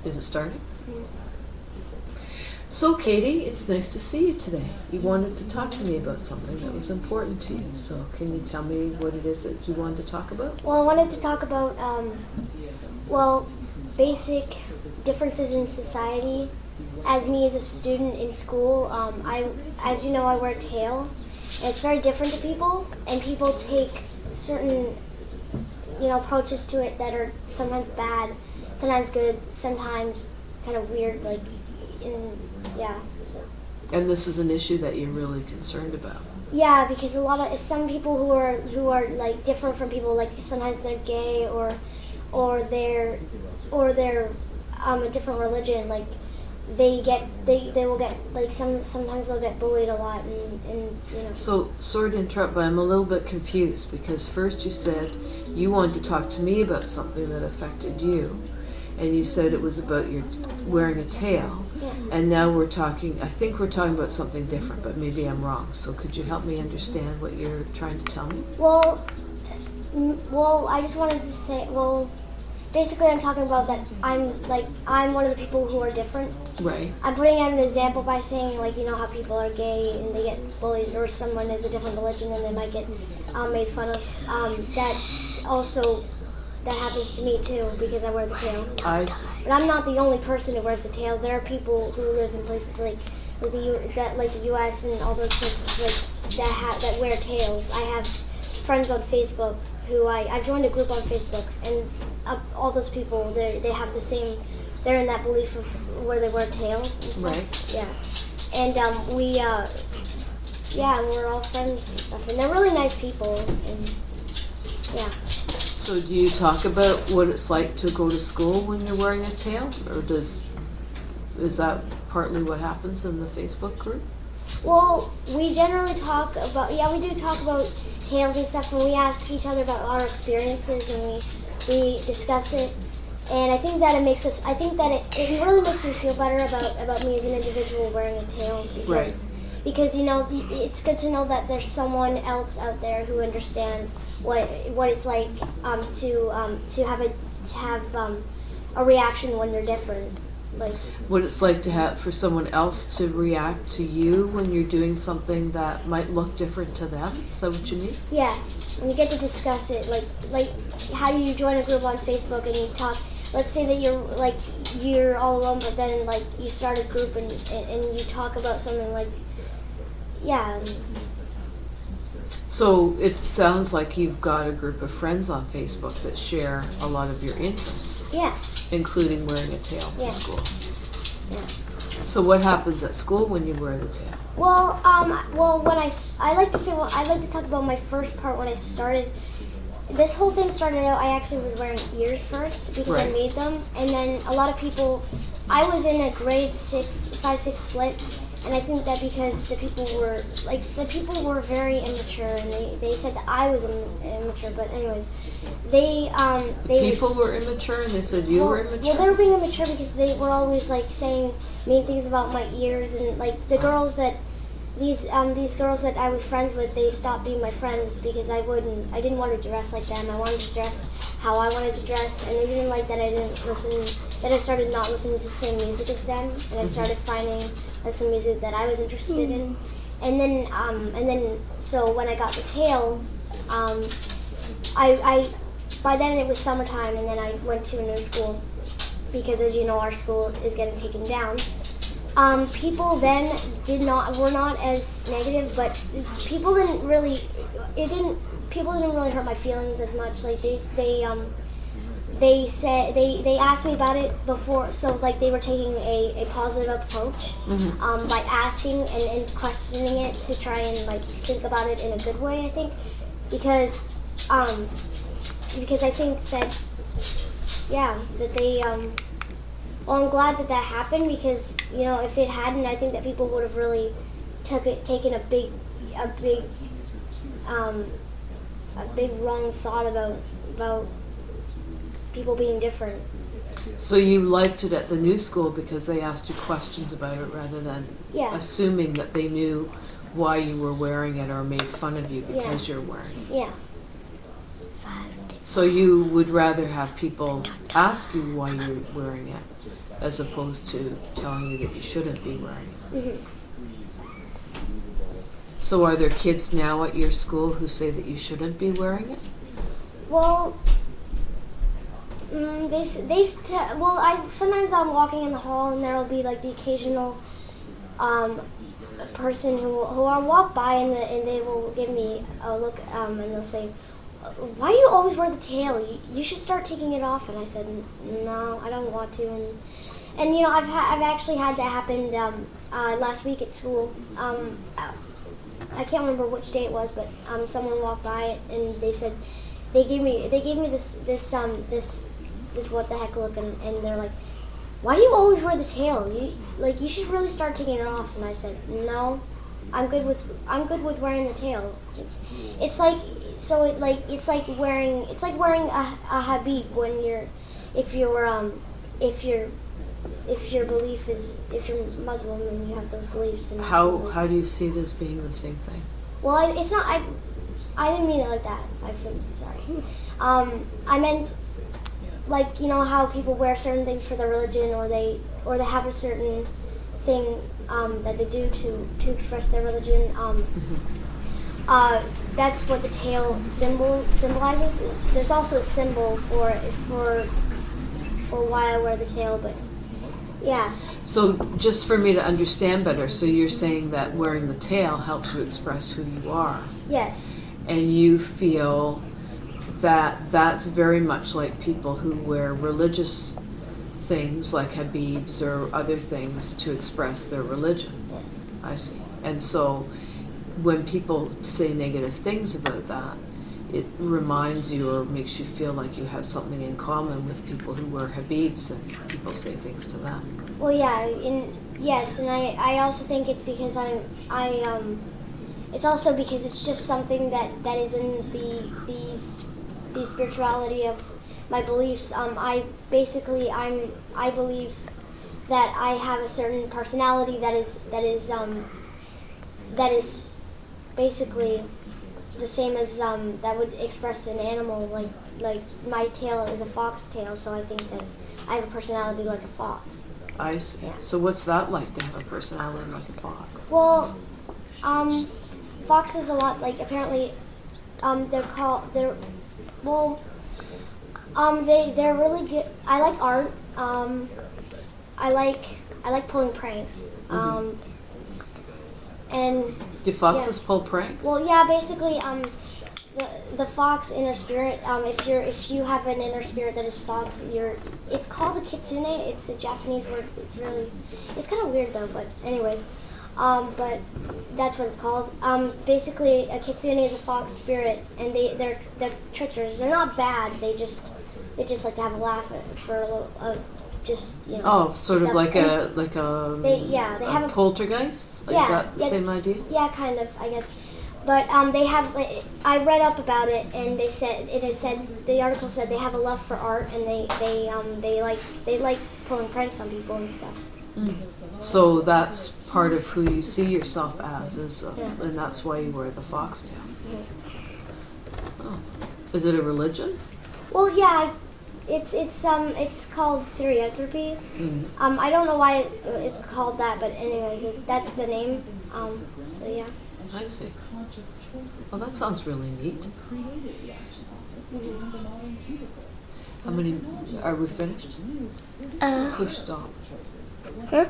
Is it starting? So, Katie, it's nice to see you today. You wanted to talk to me about something that was important to you. So, can you tell me what it is that you wanted to talk about? Well, I wanted to talk about, basic differences in society. As me as a student in school, as you know, I wear a tail, and it's very different to people, and people take certain, approaches to it that are sometimes bad, sometimes good, sometimes kind of weird, so. And this is an issue that you're really concerned about. Yeah, because some people who are like different from people, like sometimes they're gay or they're a different religion, like they will get like sometimes they'll get bullied a lot and. So, sorry to interrupt, but I'm a little bit confused because first you said you wanted to talk to me about something that affected you, and you said it was about your wearing a tail. Yeah. And now I think we're talking about something different, but maybe I'm wrong. So could you help me understand what you're trying to tell me? Well, I just wanted to say, basically I'm talking about that I'm one of the people who are different. Right. I'm putting out an example by saying, how people are gay and they get bullied, or someone is a different religion and they might get made fun of. That happens to me too because I wear the tail. I see. But I'm not the only person who wears the tail. There are people who live in places like the U.S. and all those places that wear tails. I have friends on Facebook who I've joined a group on Facebook, and all those people they have the same. They're in that belief of where they wear tails and stuff. Right. Yeah. And we're all friends and stuff, and they're really nice people. And yeah. So do you talk about what it's like to go to school when you're wearing a tail? Or is that partly what happens in the Facebook group? Well, we generally talk about, we do talk about tails and stuff, and we ask each other about our experiences, and we discuss it. And I think that it really makes me feel better about me as an individual wearing a tail. Because it's good to know that there's someone else out there who understands what it's like to have a reaction when you're different, like what it's like to have for someone else to react to you when you're doing something that might look different to them. Is that what you mean? Yeah, when you get to discuss it, like how you join a group on Facebook and you talk. Let's say that you're all alone, but then you start a group and you talk about something like. Yeah. So it sounds like you've got a group of friends on Facebook that share a lot of your interests. Yeah. Including wearing a tail to school. Yeah. So what happens at school when you wear the tail? Well, when I like to talk about my first part when I started. This whole thing started out. I actually was wearing ears first because I made them, and then a lot of people. I was in a grade 5-6 split. And I think that because the people were very immature, and they said that I was immature. But anyways, people were immature, and they said you were immature. Well, they were being immature because they were always saying mean things about my ears, and the girls that these girls that I was friends with, they stopped being my friends because I didn't want to dress like them. I wanted to dress how I wanted to dress, and they didn't like that I started not listening to the same music as them, and I started finding some music that I was interested in, and then so when I got the tail, I by then it was summertime, and then I went to a new school because, as you know, our school is getting taken down. People then were not as negative, but people didn't really hurt my feelings as much. They asked me about it before, so they were taking a positive approach by asking and questioning it to try and think about it in a good way. I think because I think that they well, I'm glad that happened because if it hadn't, I think that people would have really taken a big wrong thought about people being different. So you liked it at the new school because they asked you questions about it rather than assuming that they knew why you were wearing it or made fun of you because you're wearing it. Yeah. So you would rather have people ask you why you're wearing it as opposed to telling you that you shouldn't be wearing it. Mm-hmm. So are there kids now at your school who say that you shouldn't be wearing it? Well, sometimes I'm walking in the hall and there'll be like the occasional person who I'll walk by and they will give me a look and they'll say, "Why do you always wear the tail? You should start taking it off." And I said, "No, I don't want to." And you know, I've actually had that happen last week at school. I can't remember which day it was, but someone walked by it and they said they gave me this what the heck look, and they're like, "Why do you always wear the tail? You should really start taking it off." And I said, "No, I'm good with wearing the tail." It's like wearing a habib when if you're Muslim and you have those beliefs. Then how do you see it as being the same thing? Well, it's not. I didn't mean it like that. Sorry. I meant, like, you know how people wear certain things for their religion, or they have a certain thing that they do to express their religion. That's what the tail symbolizes. There's also a symbol for why I wear the tail, but yeah. So just for me to understand better, so you're saying that wearing the tail helps you express who you are. Yes. And you feel that that's very much like people who wear religious things like habibs or other things to express their religion. Yes. I see. And so when people say negative things about that, it reminds you or makes you feel like you have something in common with people who wear habibs and people say things to them. Well, yeah, yes, and I also think it's because it's also because it's just something that is in the spirituality of my beliefs. I believe that I have a certain personality that is basically the same as that would express an animal. Like my tail is a fox tail, so I think that I have a personality like a fox. I see. Yeah. So what's that like to have a personality like a fox? Well, foxes a lot, like, apparently, they're really good. I like art. I like pulling pranks. And Do foxes pull pranks? well, yeah, basically, the fox inner spirit. If you have an inner spirit that is fox, it's called a kitsune. It's a Japanese word. It's kind of weird though. But anyways, but that's what it's called. Basically, a kitsune is a fox spirit, and they're tricksters. They're not bad. They just like to have a laugh for a little. Just, you know. Oh, sort of like a they have a poltergeist? Like, yeah, is that the same idea? Yeah, kind of, I guess. But they have. I read up about it, and they said the article said they have a love for art, and they like pulling pranks on people and stuff. So that's part of who you see yourself as, Yeah. and that's why you wear the foxtail. Mm-hmm. Oh. Is it a religion? Well, yeah. It's called therianthropy. Mm. I don't know why it's called that, but anyways, that's the name. So yeah. I see. Well, that sounds really neat. How many, are we finished? Push stop. Huh?